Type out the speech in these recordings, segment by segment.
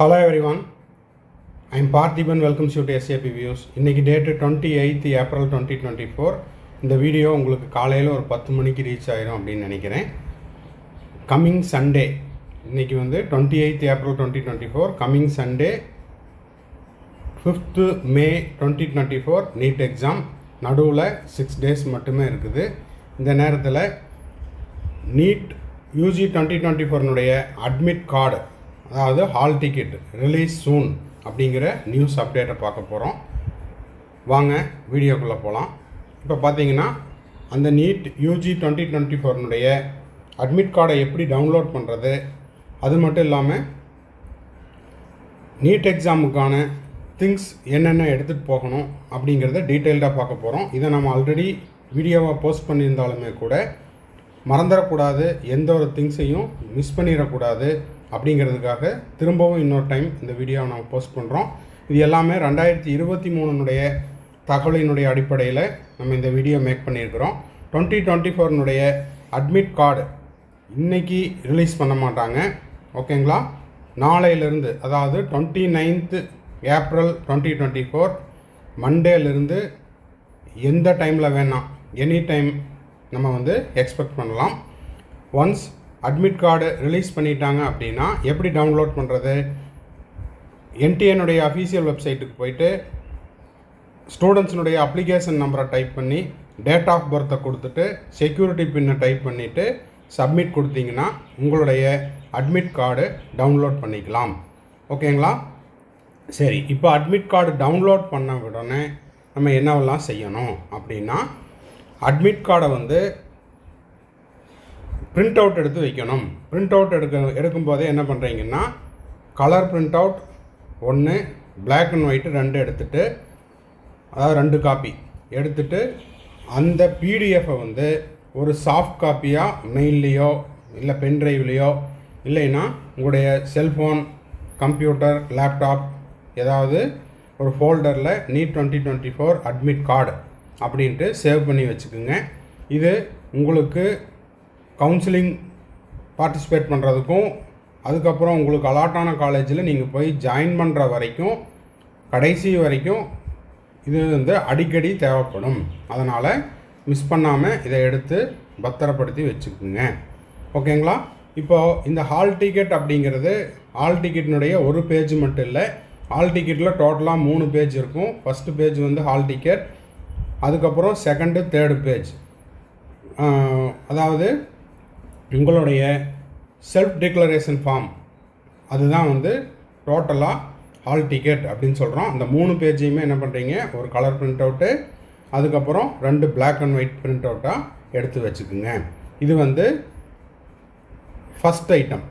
Hello everyone, I am Parthiban, welcomes you to SAP Views. இன்னைக்கு date 28th April 2024. இந்த video உங்களுக்கு காலையில் ஒரு 10 மணிக்கு ரீச் ஆயிரும் அப்படின்னு நினைக்கிறேன். கம்மிங் சண்டே, இன்னைக்கு வந்து 28th April 2024, coming Sunday 5th May 2024 NEET exam. நடுவில் 6 days மட்டுமே இருக்குது. இந்த நேரத்தில் நீட் யூஜி 2024 அட்மிட் கார்டு, அதாவது ஹால் டிக்கெட் ரிலீஸ் சூன் அப்படிங்கிற நியூஸ் அப்டேட்டை பார்க்க போகிறோம். வாங்க வீடியோக்குள்ளே போகலாம். இப்போ பார்த்தீங்கன்னா அந்த நீட் யூஜி 2024 அட்மிட் கார்டை எப்படி டவுன்லோட் பண்ணுறது, அது மட்டும் இல்லாமல் நீட் எக்ஸாமுக்கான திங்ஸ் என்னென்ன எடுத்துகிட்டு போகணும் அப்படிங்கிறத டீட்டெயில்டாக பார்க்க போகிறோம். இதை நம்ம ஆல்ரெடி வீடியோவாக போஸ்ட் பண்ணியிருந்தாலுமே கூட மறந்துடக்கூடாது, எந்த ஒரு திங்ஸையும் மிஸ் பண்ணிடக்கூடாது அப்படிங்கிறதுக்காக திரும்பவும் இன்னொரு டைம் இந்த வீடியோவை நம்ம போஸ்ட் பண்ணுறோம். இது எல்லாமே 2023 தகவலினுடைய அடிப்படையில் நம்ம இந்த வீடியோ மேக் பண்ணியிருக்கிறோம். 2024 அட்மிட் கார்டு இன்றைக்கி ரிலீஸ் பண்ண மாட்டாங்க, ஓகேங்களா? நாளையிலிருந்து, அதாவது 29th April 2024 மண்டேலேருந்து எந்த டைமில் வேணாம், எனி டைம் நம்ம வந்து எக்ஸ்பெக்ட் பண்ணலாம். ஒன்ஸ் அட்மிட் கார்டு ரிலீஸ் பண்ணிட்டாங்க அப்படின்னா எப்படி டவுன்லோட் பண்ணுறது? என்டிஏனுடைய அஃபீஷியல் வெப்சைட்டுக்கு போயிட்டு ஸ்டூடெண்ட்ஸினுடைய அப்ளிகேஷன் நம்பரை டைப் பண்ணி டேட் ஆஃப் பர்த்தை கொடுத்துட்டு செக்யூரிட்டி பின்னை டைப் பண்ணிவிட்டு சப்மிட் கொடுத்தீங்கன்னா உங்களுடைய அட்மிட் கார்டு டவுன்லோட் பண்ணிக்கலாம், ஓகேங்களா? சரி, இப்போ அட்மிட் கார்டு டவுன்லோட் பண்ண உடனே நம்ம என்னவெல்லாம் செய்யணும் அப்படின்னா, அட்மிட் கார்டை வந்து பிரிண்ட் அவுட் எடுத்து வைக்கணும். பிரிண்ட் அவுட் எடுக்கும்போதே என்ன பண்ணுறீங்கன்னா, colour print out 1, black and white 2 எடுத்துகிட்டு, அதாவது 2 காப்பி எடுத்துகிட்டு அந்த பிடிஎஃப்பை வந்து ஒரு சாஃப்ட் காப்பியாக மெயில்லையோ இல்லை பென்ட்ரைவ்லேயோ இல்லைன்னா உங்களுடைய செல்ஃபோன், கம்ப்யூட்டர், லேப்டாப் ஏதாவது ஒரு ஃபோல்டரில் நீட் 2024 அட்மிட் கார்டு அப்படின்ட்டு சேவ் பண்ணி வச்சுக்கோங்க. இது உங்களுக்கு கவுன்சிலிங் பார்ட்டிசிபேட் பண்ணுறதுக்கும், அதுக்கப்புறம் உங்களுக்கு அலாட்டான காலேஜில் நீங்கள் போய் ஜாயின் பண்ணுற வரைக்கும், கடைசி வரைக்கும் இது வந்து அடிக்கடி தேவைப்படும். அதனால் மிஸ் பண்ணாமல் இதை எடுத்து பத்திரப்படுத்தி வச்சுக்கோங்க, ஓகேங்களா? இப்போது இந்த ஹால் டிக்கெட் அப்படிங்கிறது ஹால் டிக்கெட்டினுடைய ஒரு பேஜ் மட்டும் இல்லை, ஹால் டிக்கெட்டில் டோட்டலாக 3 பேஜ் இருக்கும். ஃபஸ்ட்டு பேஜ் வந்து ஹால் டிக்கெட், அதுக்கப்புறம் செகண்டு, தேர்டு பேஜ், அதாவது உங்களுடைய செல்ஃப் டிக்ளரேஷன் ஃபார்ம், அதுதான் வந்து டோட்டலாக ஹால் டிக்கெட் அப்படின்னு சொல்கிறோம். அந்த 3 பேஜையுமே என்ன பண்ணுறீங்க, ஒரு கலர் பிரிண்ட் அவுட்டு, அதுக்கப்புறம் 2 பிளாக் அண்ட் ஒயிட் பிரிண்ட் அவுட்டாக எடுத்து வச்சுக்குங்க. இது வந்து ஃபஸ்ட் ஐட்டம்.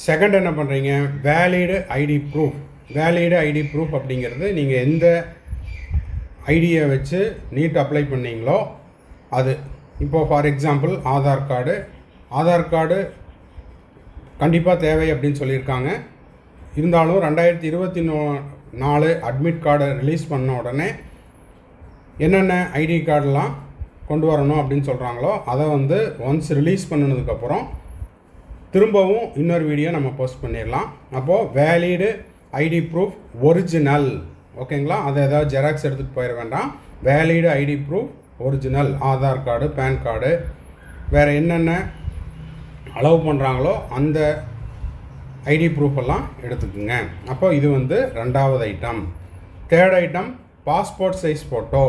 செகண்ட் என்ன பண்ணுறீங்க, valid ID proof. Valid ID proof அப்படிங்கிறது நீங்கள் எந்த ஐடியை வச்சு நீட் அப்ளை பண்ணீங்களோ அது. இப்போது ஃபார் எக்ஸாம்பிள் ஆதார் கார்டு கண்டிப்பாக தேவை அப்படின்னு சொல்லியிருக்காங்க. இருந்தாலும் 2024 அட்மிட் கார்டை ரிலீஸ் பண்ண உடனே என்னென்ன ஐடி கார்டெலாம் கொண்டு வரணும் அப்படின்னு சொல்கிறாங்களோ அதை வந்து ஒன்ஸ் ரிலீஸ் பண்ணினதுக்கப்புறம் திரும்பவும் இன்னொரு வீடியோ நம்ம போஸ்ட் பண்ணிடலாம். அப்போது வேலிடு ஐடி ப்ரூஃப் ஒரிஜினல், ஓகேங்களா? அதை ஏதாவது ஜெராக்ஸ் எடுத்துகிட்டு போயிட வேண்டாம். Valid ID proof original, Aadhaar card, PAN card, வேறு என்னென்ன அலோவ் பண்ணுறாங்களோ அந்த ஐடி ப்ரூஃபெல்லாம் எடுத்துக்குங்க. அப்போ இது வந்து 2வது item. Third item passport size photo.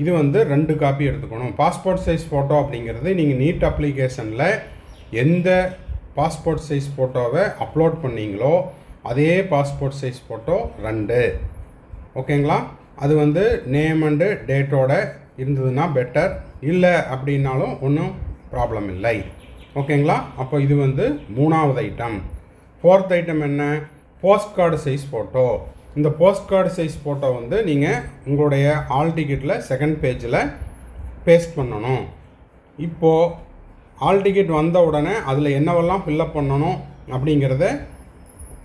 இது வந்து 2 காப்பி எடுத்துக்கணும். பாஸ்போர்ட் சைஸ் ஃபோட்டோ அப்படிங்கிறது நீங்கள் நீட் அப்ளிகேஷனில் எந்த பாஸ்போர்ட் சைஸ் ஃபோட்டோவை அப்லோட் பண்ணீங்களோ அதே பாஸ்போர்ட் சைஸ் ஃபோட்டோ 2, ஓகேங்களா? அது வந்து நேம் அண்டு டேட்டோட இருந்ததுன்னா பெட்டர், இல்லை அப்படின்னாலும் ஒன்றும் ப்ராப்ளம் இல்லை, ஓகேங்களா? அப்போ இது வந்து 3வது ஐட்டம். 4th ஐட்டம் என்ன, போஸ்ட் கார்டு சைஸ் ஃபோட்டோ. இந்த போஸ்ட் கார்டு சைஸ் ஃபோட்டோ வந்து நீங்கள் உங்களுடைய ஹால் டிக்கெட்டில் செகண்ட் பேஜில் பேஸ்ட் பண்ணணும். இப்போது ஹால் டிக்கெட் வந்த உடனே அதில் என்னவெல்லாம் ஃபில்லப் பண்ணணும் அப்படிங்கிறத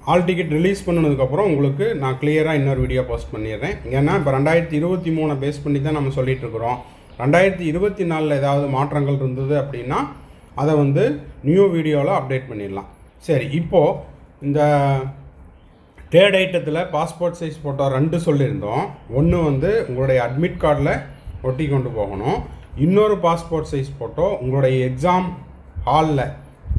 ஹால் டிக்கெட் ரிலீஸ் பண்ணினதுக்கப்புறம் உங்களுக்கு நான் கிளியராக இன்னொரு வீடியோ போஸ்ட் பண்ணிடுறேன். ஏன்னா இப்போ 2023 பேஸ் பண்ணி தான் நம்ம சொல்லிகிட்ருக்குறோம். 2024 ஏதாவது மாற்றங்கள் இருந்தது அப்படின்னா அதை வந்து நியூ வீடியோவில் அப்டேட் பண்ணிடலாம். சரி, இப்போது இந்த தேர்ட் ஐட்டத்தில் பாஸ்போர்ட் சைஸ் ஃபோட்டோ 2 சொல்லியிருந்தோம். ஒன்று வந்து உங்களுடைய அட்மிட் கார்டில் ஒட்டி கொண்டு போகணும். இன்னொரு பாஸ்போர்ட் சைஸ் ஃபோட்டோ உங்களுடைய எக்ஸாம் ஹாலில்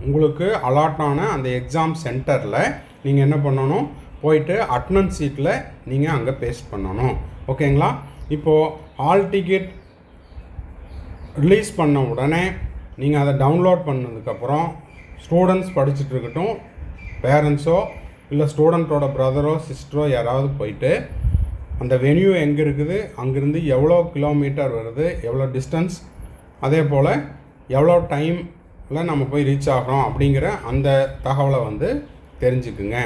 உங்களுக்கு அலாட் ஆன அந்த எக்ஸாம் சென்டரில் நீங்கள் என்ன பண்ணணும், போயிட்டு அட்டனன்ஸ் சீட்டில் நீங்கள் அங்கே பேஸ்ட் பண்ணணும். ஓகேங்களா? இப்போது ஹால் டிக்கெட் ரிலீஸ் பண்ண உடனே நீங்கள் அதை டவுன்லோட் பண்ணதுக்கப்புறம் ஸ்டூடெண்ட்ஸ் படிச்சுட்டு இருக்கட்டும், பேரண்ட்ஸோ இல்லை ஸ்டூடெண்ட்டோட பிரதரோ சிஸ்டரோ யாராவது போயிட்டு அந்த வென்யூ எங்கே இருக்குது, அங்கேருந்து எவ்வளோ கிலோமீட்டர் வருது, எவ்வளோ டிஸ்டன்ஸ், அதே போல் எவ்வளோ டைமில் நம்ம போய் ரீச் ஆகிறோம் அப்படிங்கிற அந்த தகவலை வந்து தெரிஞ்சுக்குங்க.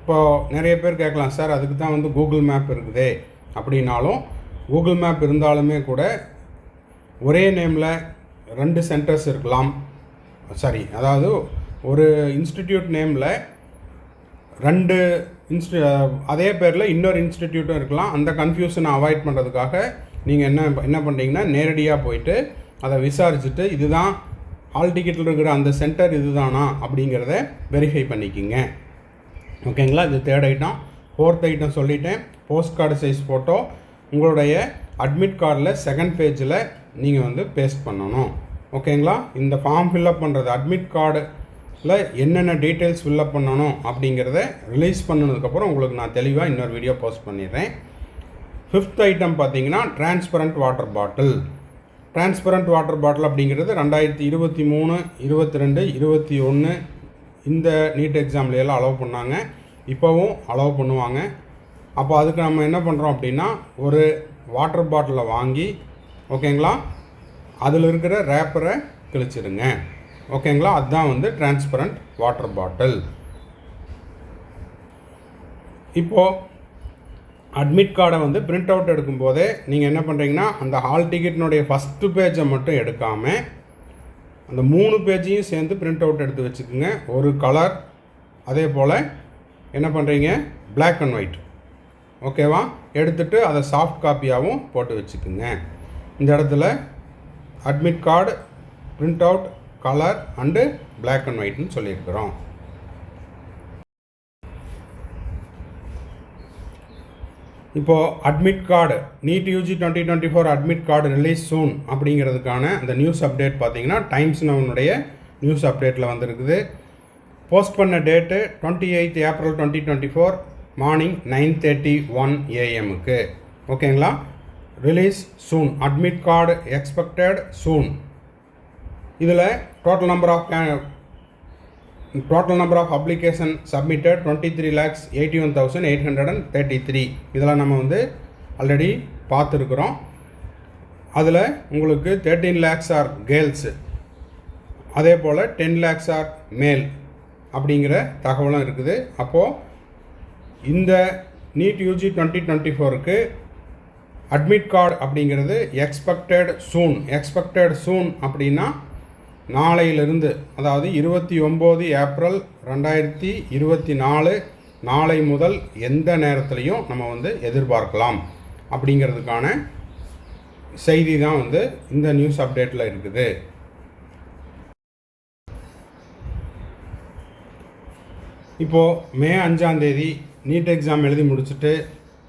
இப்போது நிறைய பேர் கேட்கலாம், சார் அதுக்கு தான் வந்து கூகுள் மேப் இருக்குதே அப்படின்னாலும், கூகுள் மேப் இருந்தாலுமே கூட ஒரே நேமில் 2 சென்டர்ஸ் இருக்கலாம். அதாவது ஒரு இன்ஸ்டிடியூட் நேமில் 2 அதே பேரில் இன்னொரு இன்ஸ்டிடியூட்டும் இருக்கலாம். அந்த கன்ஃபியூஷனை அவாய்ட் பண்ணுறதுக்காக நீங்கள் என்ன பண்ணுறீங்கன்னா, நேரடியாக போயிட்டு அதை விசாரிச்சுட்டு இதுதான் ஹால் டிக்கெட்டில் இருக்கிற அந்த சென்டர் இதுதானா அப்படிங்கிறத வெரிஃபை பண்ணிக்கிங்க. ஓகேங்களா? இது தேர்ட் ஐட்டம். ஃபோர்த் ஐட்டம் சொல்லிட்டேன். போஸ்ட் கார்டு சைஸ் ஃபோட்டோ உங்களுடைய அட்மிட் கார்டில் செகண்ட் பேஜில் நீங்கள் வந்து பேஸ்ட் பண்ணணும். ஓகேங்களா? இந்த ஃபார்ம் ஃபில்அப் பண்ணுறது அட்மிட் கார்டில் என்னென்ன டீட்டெயில்ஸ் ஃபில்அப் பண்ணணும் அப்படிங்கிறத ரிலீஸ் பண்ணதுக்கப்புறம் உங்களுக்கு நான் தெளிவாக இன்னொரு வீடியோ போஸ்ட் பண்ணிடுறேன். ஃபிஃப்த் ஐட்டம் பார்த்தீங்கன்னா transparent water bottle. Transparent water bottle அப்படிங்கிறது 2023, 22, 21 இந்த நீட் எக்ஸாம்லையெல்லாம் அலோவ் பண்ணாங்க. இப்போவும் அலோவ் பண்ணுவாங்க. அப்போ அதுக்கு நம்ம என்ன பண்ணுறோம் அப்படின்னா, ஒரு வாட்டர் பாட்டிலை வாங்கி, ஓகேங்களா, அதில் இருக்கிற ரேப்பரை கிழிச்சிடுங்க. ஓகேங்களா? அதுதான் வந்து டிரான்ஸ்பரண்ட் வாட்டர் பாட்டில். இப்போது அட்மிட் கார்டை வந்து பிரிண்ட் அவுட் எடுக்கும்போதே நீங்கள் என்ன பண்ணுறீங்கன்னா, அந்த ஹால் டிக்கெட்டினுடைய ஃபஸ்ட்டு பேஜை மட்டும் எடுக்காமல் அந்த 3 பேஜையும் சேர்ந்து பிரிண்ட் அவுட் எடுத்து வச்சுக்கோங்க. ஒரு கலர், அதே போல் என்ன பண்ணுறீங்க, Black and white. ஓகேவா? எடுத்துகிட்டு அதை சாஃப்ட் காப்பியாகவும் போட்டு வச்சுக்குங்க. இந்த இடத்துல admit card, print out, colour and Black and whiteன்னு சொல்லியிருக்கிறோம். இப்போது admit card NEET UG 2024 admit card release soon அப்படிங்கிறதுக்கான அந்த நியூஸ் அப்டேட் பார்த்தீங்கன்னா டைம்ஸ் நவுனுடைய நியூஸ் அப்டேட்டில் வந்திருக்குது. போஸ்ட் பண்ண டேட்டு 28 ஏப்ரல் 2024 மார்னிங் 9:31 AM. ஓகேங்களா? Release soon, admit card expected soon. இதில் total number of application submitted 23,81,833. இதெல்லாம் நம்ம வந்து ஆல்ரெடி பார்த்துருக்குறோம். அதில் உங்களுக்கு 13 lakhs ஆர் கேர்ள்ஸு, அதே போல் 10 lakhs ஆர் மேல் அப்படிங்கிற தகவலும் இருக்குது. அப்போது இந்த நீட் யூஜி 2024க்கு அட்மிட் கார்டு அப்படிங்கிறது எக்ஸ்பெக்டட் சூன் அப்படின்னா நாளையிலிருந்து, அதாவது 29 ஏப்ரல் 2024 நாளை முதல் எந்த நேரத்துலையும் நம்ம வந்து எதிர்பார்க்கலாம் அப்படிங்கிறதுக்கான செய்தி தான் வந்து இந்த நியூஸ் அப்டேட்டில் இருக்குது. இப்போது மே 5 நீட் எக்ஸாம் எழுதி முடிச்சுட்டு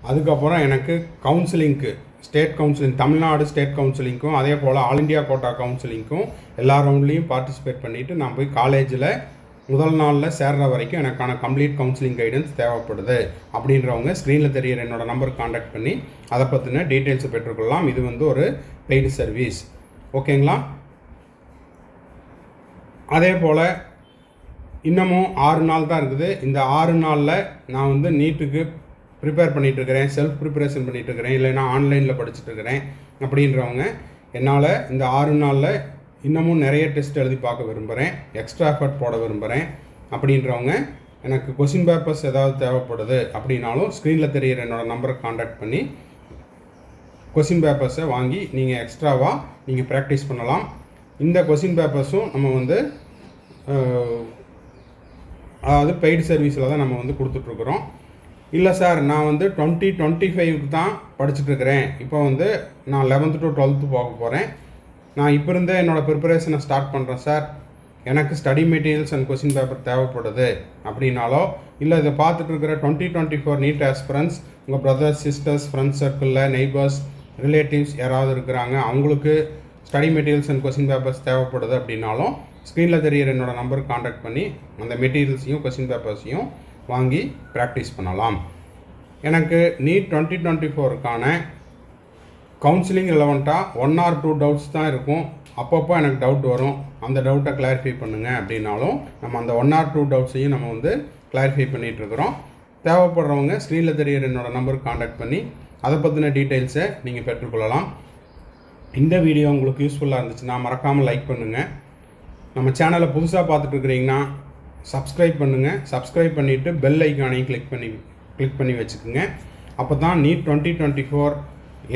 அதுக்கப்புறம் எனக்கு கவுன்சிலிங்க்கு, ஸ்டேட் கவுன்சிலிங், தமிழ்நாடு ஸ்டேட் கவுன்சிலிங்க்கும் அதே போல் ஆல் இண்டியா கோட்டா கவுன்சிலிங்க்கும் எல்லா ரவுண்ட்லேயும் பார்ட்டிசிபேட் பண்ணிவிட்டு நான் போய் காலேஜில் முதல் நாளில் சேர்ற வரைக்கும் எனக்கான கம்ப்ளீட் கவுன்சிலிங் கைடன்ஸ் தேவைப்படுது அப்படின்றவங்க ஸ்க்ரீனில் தெரிகிற என்னோடய நம்பருக்கு காண்டாக்ட் பண்ணி அதை பற்றின டீட்டெயில்ஸை பெற்றுக்கொள்ளலாம். இது வந்து ஒரு பெய்டு சர்வீஸ். ஓகேங்களா? அதே போல் இன்னமும் 6 நாள் தான் இருக்குது. இந்த 6 நாளில் நான் வந்து நீட்டுக்கு ப்ரிப்பேர் பண்ணிகிட்ருக்கிறேன், செல்ஃப் ப்ரிப்பரேஷன் பண்ணிகிட்ருக்கிறேன், இல்லைன்னா ஆன்லைனில் படிச்சுட்ருக்கிறேன் அப்படின்றவங்க என்னால் இந்த 6 நாளில் இன்னமும் நிறைய டெஸ்ட் எழுதி பார்க்க விரும்புகிறேன், எக்ஸ்ட்ரா எஃபர்ட் போட விரும்புகிறேன் அப்படின்றவங்க எனக்கு கொஷின் பேப்பர்ஸ் ஏதாவது தேவைப்படுது அப்படின்னாலும் ஸ்க்ரீனில் தெரிகிற என்னோடய நம்பருக்கு காண்டாக்ட் பண்ணி கொஷின் பேப்பர்ஸை வாங்கி நீங்கள் எக்ஸ்ட்ராவாக நீங்கள் ப்ராக்டிஸ் பண்ணலாம். இந்த கொஷின் பேப்பர்ஸும் நம்ம வந்து அதாவது பெய்டு சர்வீஸில் தான் நம்ம வந்து கொடுத்துட்ருக்குறோம். இல்லை சார், நான் வந்து 2025க்கு தான் படிச்சுட்ருக்கிறேன், இப்போ வந்து நான் 11th to 12th போக போகிறேன், நான் இப்போ இருந்தே என்னோடய ப்ரிப்பரேஷனை ஸ்டார்ட் பண்ணுறேன் சார், எனக்கு study materials and question paper தேவைப்படுது அப்படின்னாலோ, இல்லை இதை பார்த்துட்டு இருக்கிற 2024 நீட் ஆஸ்பிரன்ஸ் உங்கள் பிரதர்ஸ், சிஸ்டர்ஸ், ஃப்ரெண்ட்ஸ் சர்க்கிளில், நெய்பர்ஸ், ரிலேட்டிவ்ஸ் யாராவது இருக்கிறாங்க, அவங்களுக்கு study materials and question papers தேவைப்படுது அப்படின்னாலும் ஸ்க்ரீனில் தெரியிற என்னோடய நம்பருக்கு காண்டாக்ட் பண்ணி அந்த மெட்டீரியல்ஸையும் கொஸ்டின் பேப்பர்ஸையும் வாங்கி ப்ராக்டிஸ் பண்ணலாம். எனக்கு நீட் 2024க்கான கவுன்சிலிங் ரிலவெண்ட்டாக 1 or 2 டவுட்ஸ் தான் இருக்கும். அப்பப்போ எனக்கு டவுட் வரும், அந்த டவுட்டை கிளாரிஃபை பண்ணுங்கள் அப்படின்னாலும் நம்ம அந்த 1 or 2 டவுட்ஸையும் நம்ம வந்து கிளாரிஃபை பண்ணிகிட்ருக்குறோம். தேவைப்படுறவங்க ஸ்க்ரீனில் தெரியிற என்னோடய நம்பருக்கு காண்டாக்ட் பண்ணி அதை பற்றின டீட்டெயில்ஸை நீங்கள் பெற்றுக்கொள்ளலாம். இந்த வீடியோ உங்களுக்கு யூஸ்ஃபுல்லாக இருந்துச்சுன்னா மறக்காமல் லைக் பண்ணுங்கள். நம்ம சேனலை புதுசாக பார்த்துட்ருக்கிறீங்கன்னா சப்ஸ்கிரைப் பண்ணுங்கள். சப்ஸ்கிரைப் பண்ணிவிட்டு பெல் ஐக்கானையும் கிளிக் பண்ணி வச்சுக்கோங்க. அப்போ தான் நீட் 2024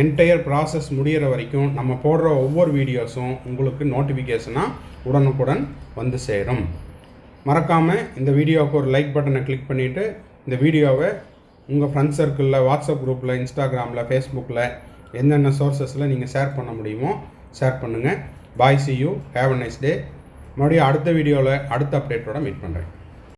என்டையர் ப்ராசஸ் முடிகிற வரைக்கும் நம்ம போடுற ஒவ்வொரு வீடியோஸும் உங்களுக்கு நோட்டிஃபிகேஷனாக உடனுக்குடன் வந்து சேரும். மறக்காமல் இந்த வீடியோவுக்கு ஒரு லைக் பட்டனை கிளிக் பண்ணிவிட்டு இந்த வீடியோவை உங்கள் ஃப்ரெண்ட்ஸ் சர்க்கிளில், வாட்ஸ்அப் குரூப்பில், இன்ஸ்டாகிராமில், ஃபேஸ்புக்கில் என்னென்ன சோர்ஸஸில் நீங்கள் ஷேர் பண்ண முடியுமோ ஷேர் பண்ணுங்கள். பாய், see you, have a nice day. மறுபடியும் அடுத்த வீடியோவில் அடுத்த அப்டேட்டோட மீட் பண்ணுறேன்.